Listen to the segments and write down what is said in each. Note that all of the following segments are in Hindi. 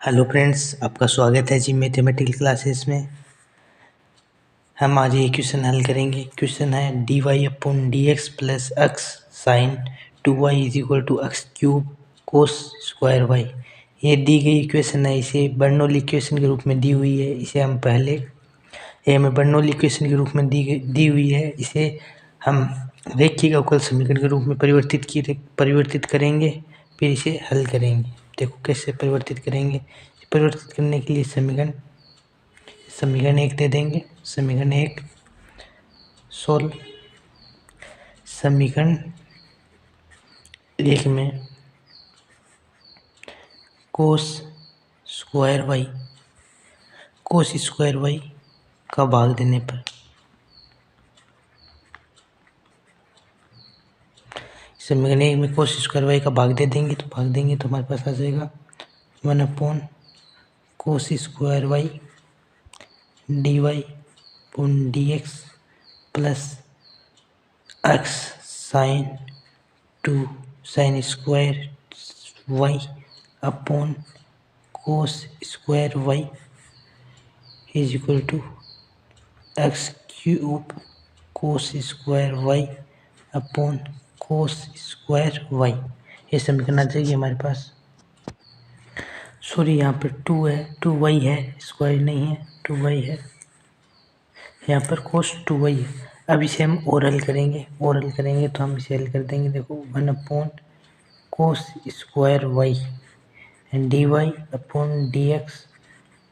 हेलो फ्रेंड्स, आपका स्वागत है जी मैथमेटिकल क्लासेस में। हम आज ये क्वेश्चन हल करेंगे। क्वेश्चन है dy upon D x plus x sine 2y is equal to x cube cos square y. ये दी गई इक्वेशन है, इसे बर्नौली इक्वेशन के रूप में दी हुई है। इसे हम पहले ये हमें बर्नौली इक्वेशन के रूप में दी हुई है। इसे हम रेखीय अवकल समीकरण के रूप में परिवर्तित करेंगे, फिर इसे हल करेंगे। देखो कैसे परिवर्तित करेंगे। परिवर्तित करने के लिए समीकरण एक दे देंगे। समीकरण एक सोल्व। समीकरण एक में कोस स्क्वायर वाई का भाग देने पर समीकरण एक में कोस स्क्वायर वाई का भाग देंगे तो हमारे पास आ जाएगा 1 upon cos square y d y upon D x plus x sine square y upon cos square y is equal to x cube cos square y upon cos square y. ये समीकरण आ जाएगी हमारे पास। सॉरी, यहाँ पर 2 है, 2y है, स्क्वायर नहीं है, 2y है। यहाँ पर कोस 2y है। अब इसे हम और हल करेंगे तो हम इसे हल कर देंगे। देखो 1 upon cos square y d y upon D x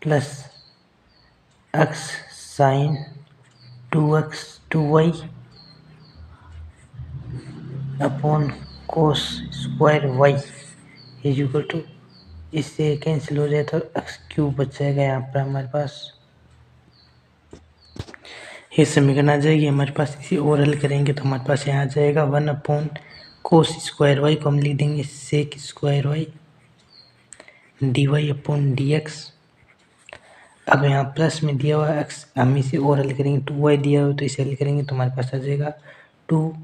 plus x sine 2y upon cos square y is equal to, इससे कैंसिल हो जाए तो एक्स क्यूब बच जाएगा यहाँ पर हमारे पास। ये समीकरण आ जाएगी हमारे पास। इसे और हल करेंगे तो हमारे पास यहाँ आ जाएगा 1 अपॉन कोस स्क्वायर वाई को हम लिख देंगे sec square y d y upon D x. अब यहाँ प्लस में दिया हुआ एक्स, हम इसे और हल करेंगे। 2y दिया हुआ तो इसे हल करेंगे तो हमारे पास आ जाएगा 2x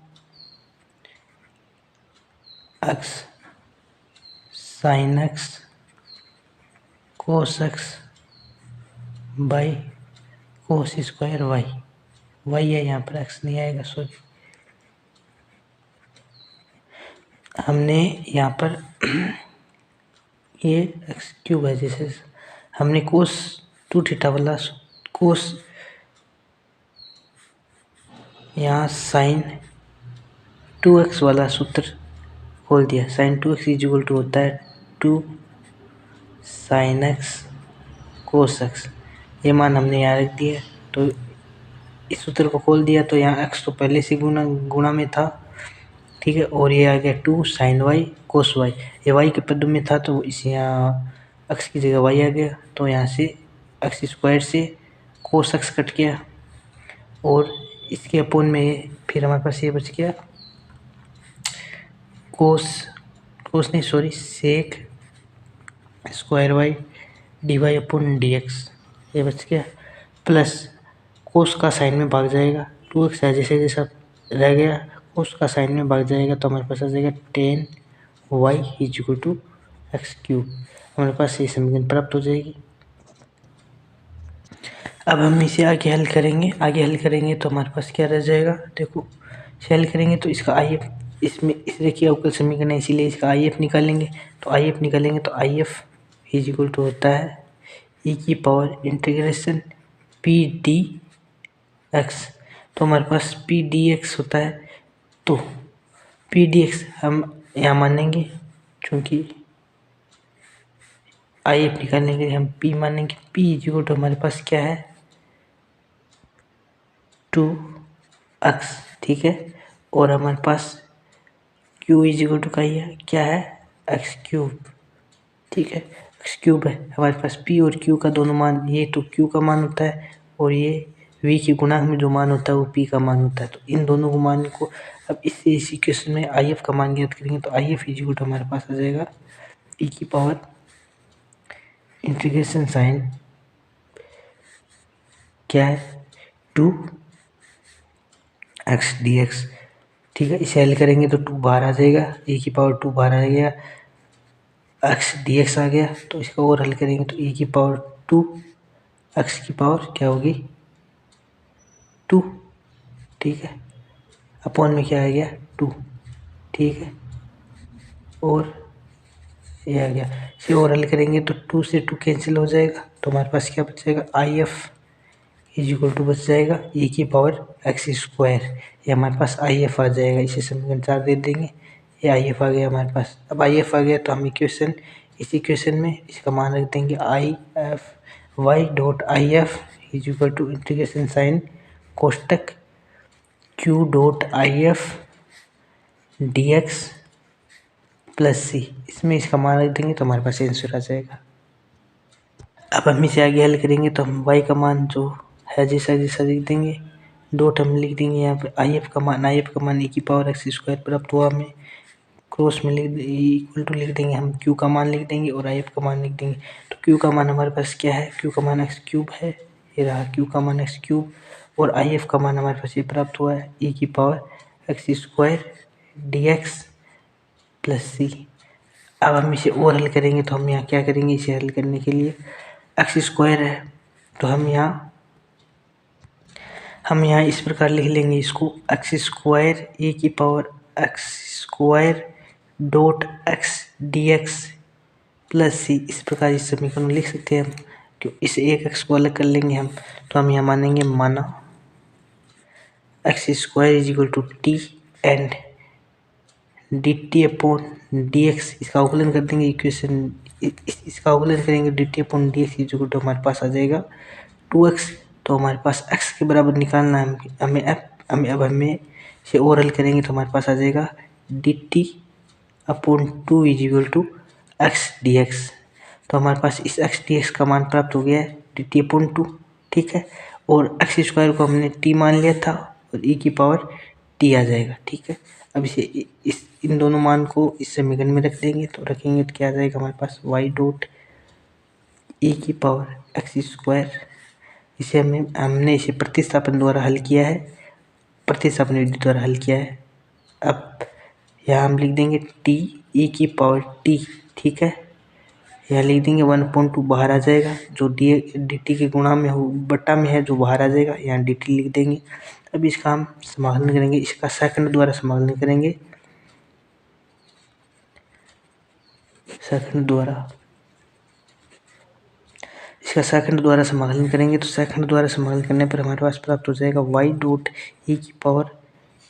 sine x cos x by cos square y है, यहाँ पर एक्स नहीं आएगा, सॉरी। हमने यहाँ पर ये एक्स क्यूब है, जैसे हमने कोस 2 थीटा वाला कोस यहाँ साइन 2x वाला सूत्र खोल दिया। Sign 2x is equal to होता है 2 साइन एक्स कोस एक्स। ये मान हमने यहाँ रख दिया, तो इस सूत्र को खोल दिया तो यहाँ x तो पहले से गुणा में था, ठीक है। और ये आ गया 2 साइन वाई कोस वाई, ये y के पद में था तो इसे यहाँ x की जगह y आ गया। तो यहाँ से एक्स स्क्वायर से कोस एक्स कट गया और इसके अपोन में फिर हमारे पास ये बच गया sec square y d y upon D x, ये बच गया। प्लस कोस का साइन में भाग जाएगा, 2x है जैसे जैसा रह गया, कोस का साइन में भाग जाएगा तो हमारे पास आ जाएगा 10y is equal to x cube. हमारे पास ये समीकरण प्राप्त हो जाएगी। अब हम इसे आगे हल करेंगे तो हमारे पास क्या रह जाएगा। देखो इसे हल करेंगे तो इसका आई एफ, इसमें इस रेखीय अवकल समीकरण है इसीलिए इसका आई एफ निकालेंगे। तो I F is equal to होता है ई की power integration p d x. तो हमारे पास पी डी एक्स होता है, तो पी डी एक्स हम यहाँ मानेंगे, क्योंकि आई एफ निकालने के लिए हम पी मानेंगे। पी इज इक्वल टू हमारे पास क्या है 2x, ठीक है। और हमारे पास q इज इक्वल टू क्या है एक्स क्यूब, ठीक है। एक्स क्यूब है हमारे पास। p और q का दोनों मान, ये तो q का मान होता है और ये v की गुणांक में जो मान होता है वो p का मान होता है। तो इन दोनों को मान को अब इससे इस इक्वेशन में आई एफ का मान ज्ञात करेंगे तो I F is equal to हमारे पास आ जाएगा e की पावर इंटीग्रेशन साइन क्या है 2x dx, ठीक है। इसे हल करेंगे तो 2 बाहर आ जाएगा, e की पावर 2 बाहर आ गया। एक्स डी एक्स आ गया। तो इसका और हल करेंगे तो e की पावर 2 एक्स की पावर क्या होगी 2, ठीक है, अपॉन में क्या आ गया 2, ठीक है, और ये आ गया। इसे और हल करेंगे तो 2 से 2 कैंसिल हो जाएगा, तो हमारे पास क्या बच जाएगा I F is equal to बच जाएगा e की पावर एक्स स्क्वायर। ये हमारे पास आई एफ आ जाएगा, इसे समीकरण 4 दे देंगे, ये आई एफ आ गया हमारे पास। अब आई एफ आ गया तो हम इक्वेशन इस इक्वेशन में इसका मान रख देंगे I F Y dot I F is equal to integration sine कोष्टक Q dot I F D x plus C, इसमें इसका मान रख देंगे तो हमारे पास आंसर आ जाएगा। अब हम इसे आगे हल करेंगे तो हम y का मान जो है जैसा जैसा लिख देंगे, डॉट हम लिख देंगे यहाँ पे आई एफ का मान e की पावर एक्स स्क्वायर प्राप्त हुआ हमें, क्रॉस में लिख इक्वल टू लिख देंगे हम q का मान लिख देंगे और आई एफ का मान लिख देंगे। तो q का मान हमारे पास क्या है, q का मान एक्स क्यूब है, ये रहा q का मान एक्स क्यूब, और आई एफ का मान हमारे पास ये प्राप्त हुआ है e की power X square D x plus C. अब हम इसे और हल करेंगे तो हम यहाँ क्या करेंगे, इसे हल करने के लिए एक्स स्क्वायर है तो हम यहाँ इस प्रकार लिख लेंगे इसको एक्स स्क्वायर ए की power X square dot X D x plus C, इस प्रकार इस समीकरण लिख सकते हैं हम, क्यों इस एक एक्स को अलग कर लेंगे हम, तो हम यहाँ मानेंगे माना x square is equal to t and d t upon D x, इसका अवकलन कर देंगे इक्वेशन इसका अवकलन करेंगे d t upon D x equal to हमारे पास आ जाएगा 2x। तो हमारे पास x के बराबर निकालना है हमें इसे और हल करेंगे तो हमारे पास आ जाएगा d t upon 2 is equal to x D x. तो हमारे पास इस एक्स डी एक्स का मान प्राप्त हो गया है डी टी अपॉन 2, ठीक है, और एक्स स्क्वायर को हमने t मान लिया था और e की पावर t आ जाएगा, ठीक है। अब इसे इन दोनों मान को इस समीकरण में रख देंगे तो रखेंगे तो क्या आ जाएगा हमारे पास y डॉट e की पावर एक्स स्क्वायर, इसे हमने इसे प्रतिस्थापन द्वारा हल किया है, प्रतिस्थापन विधि द्वारा हल किया है। अब यहाँ हम लिख देंगे टी ई की पावर टी, ठीक है, यहाँ लिख देंगे 1/2 बाहर आ जाएगा, जो डी टी के गुणा में हो बट्टा में है जो बाहर आ जाएगा, यहाँ डी टी लिख देंगे। अब इसका हम समाकलन करेंगे, इसका सेकंड द्वारा समाकलन करेंगे, इसका सेकंड द्वारा समाकलन करेंगे तो सेकंड द्वारा समाकलन करने पर हमारे पास प्राप्त हो जाएगा y डॉट ई की पावर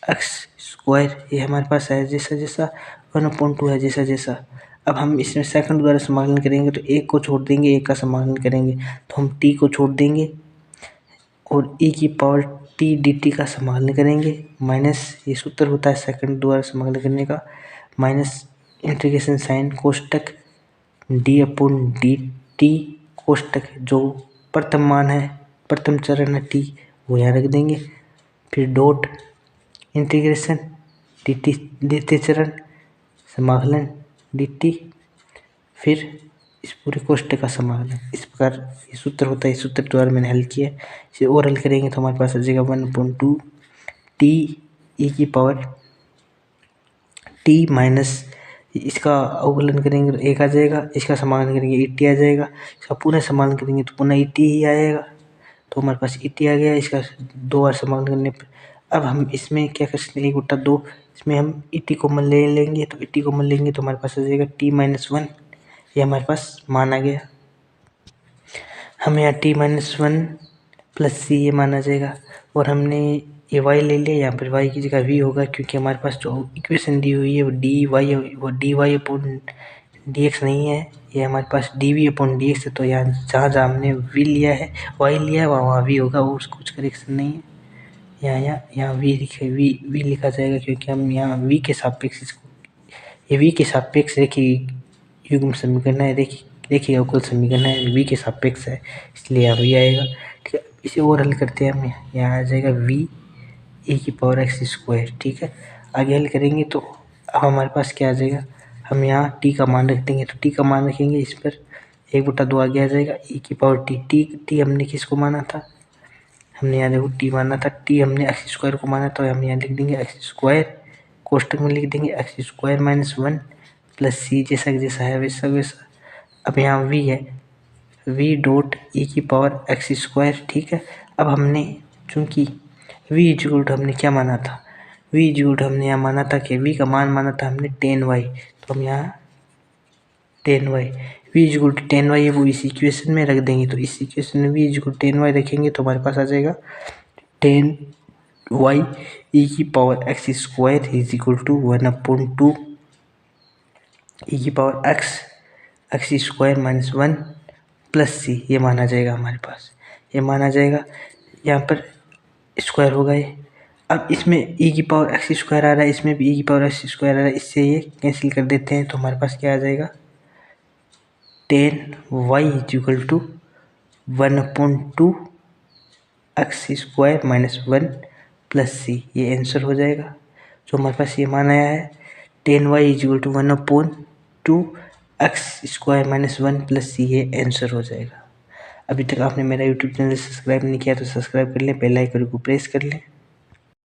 एक्स स्क्वायर, ये हमारे पास है जैसा जैसा 1/2 है जैसा जैसा। अब हम इसमें सेकंड द्वारा समाकलन करेंगे तो एक को छोड़ देंगे, एक का समाकलन करेंगे तो हम t को छोड़ देंगे और e की पावर t dt का समाकलन करेंगे, माइनस ये सूत्र होता है सेकंड द्वारा समाकलन करने का, माइनस इंटीग्रेशन साइन कोष्टक d अपॉन डी टी कोष्टक जो प्रथम मान है, प्रथम चरण है t, वो यहाँ रख देंगे, फिर डॉट इंटीग्रेशन dt द्वितीय चरण समाकलन dt, फिर इस पूरे कोष्टक का समाकलन। इस प्रकार ये सूत्र होता है, इस सूत्र द्वारा मैंने हल किया। इसे और हल करेंगे तो हमारे पास आ जाएगा 1/2 टी ई की पावर टी माइनस इसका अवकलन करेंगे तो एक आ जाएगा, इसका समाकलन करेंगे ई टी आ जाएगा, इसका पुनः समाकलन करेंगे तो पुनः ई टी ही आएगा, तो हमारे पास ई टी आ गया। इसका 2 बार समाकलन करने पर अब हम इसमें क्या कर सकते हैं 1/2, इसमें हम ई टी कॉमन ले लेंगे, तो ई टी कॉमन लेंगे तो हमारे पास आ जाएगा t-1, ये हमारे पास मान आ गया। हमें यहाँ t-1 प्लस सी ये माना जाएगा, और हमने ये y ले लिया, यहाँ पर y की जगह v होगा क्योंकि हमारे पास जो इक्वेशन दी हुई है वो dy अपॉन डी एक्स नहीं है, ये हमारे पास D V upon D X है। तो यहाँ जहाँ जहाँ हमने v लिया है y लिया है वहाँ v होगा, और कुछ करेक्शन नहीं है। यहाँ v लिखा जाएगा क्योंकि हम यहाँ v के सापेक्ष इसको, ये v के सापेक्ष रेखीय युग्म समीकरण है, रेखीय अवकल समीकरण है, v के सापेक्ष है इसलिए यहाँ v आएगा, ठीक है। इसे और हल करते हैं हम, यहाँ आ जाएगा v e की पावर एक्स स्क्वायर, ठीक है। आगे हल करेंगे तो अब हमारे पास क्या आ जाएगा, हम यहाँ t का मान रख देंगे, तो t का मान रखेंगे इस पर 1/2 आगे आ जाएगा, e की पावर t हमने किसको माना था, हमने यहाँ देखो t माना था, t हमने एक्स स्क्वायर को माना, तो हम यहाँ लिख देंगे एक्स स्क्वायर, कोष्टक में लिख देंगे एक्स स्क्वायर -1 प्लस सी जैसा जैसा है वैसा वैसा। अब यहाँ वी है, वी डॉट ई की पावर एक्स स्क्वायर, ठीक है। अब हमने चूँकि वी इक्वल टू हमने क्या माना था, वी इक्वल टू हमने यहाँ माना था कि वी का मान माना था हमने 10y, तो हम यहाँ 10y we equal to 10y है वो इस इक्वेशन में रख देंगे। तो इस इक्वेशन में वी इक्वल 10y रखेंगे तो हमारे पास आ जाएगा 10y ई की power X square is equal to 1/2 E की power X square minus 1 plus C, ये माना जाएगा हमारे पास, ये माना जाएगा। यहाँ पर स्क्वायर होगा ये। अब इसमें ई की पावर एक्स स्क्वायर आ रहा है, इसमें भी ई की पावर एक्स स्क्वायर आ रहा है, इससे ये कैंसिल कर देते हैं तो हमारे पास क्या आ जाएगा 10y equal to 1/2 X square minus 1 plus C, ये आंसर हो जाएगा। जो हमारे पास ये मान आया है 10y equal to 1/2 X square minus 1 plus C, ये आंसर हो जाएगा। अभी तक आपने मेरा यूट्यूब चैनल सब्सक्राइब नहीं किया तो सब्सक्राइब कर लें, बेल आइकन को प्रेस कर लें।